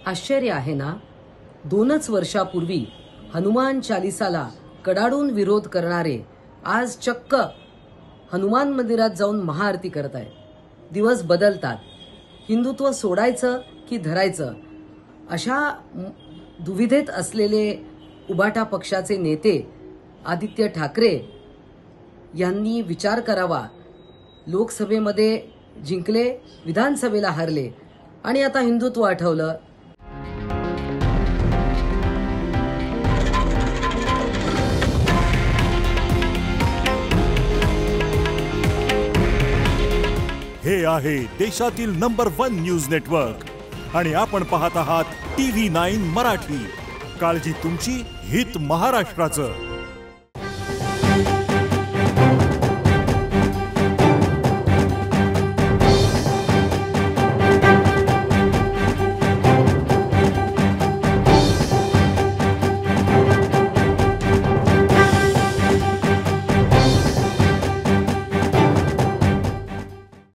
आश्चर्य आहे ना, 2च वर्षापूर्वी हनुमान चालिसाला कडाडून विरोध करणारे आज चक्क हनुमान मंदिरात जाऊन महाआरती करत आहेत. दिवस बदलतात. हिंदुत्व सोडायचं की धरायचं अशा दुविधेत असलेले उबाटा पक्षाचे नेते आदित्य ठाकरे यांनी विचार करावा. लोकसभेमध्ये जिंकले, विधानसभेला हरले आणि आता हिंदुत्व आठवलं. हे आहे देशातील नंबर 1 न्यूज नेटवर्क आणि आपण पाहत आहात TV9 मराठी. काळजी तुमची, हित महाराष्ट्राचं.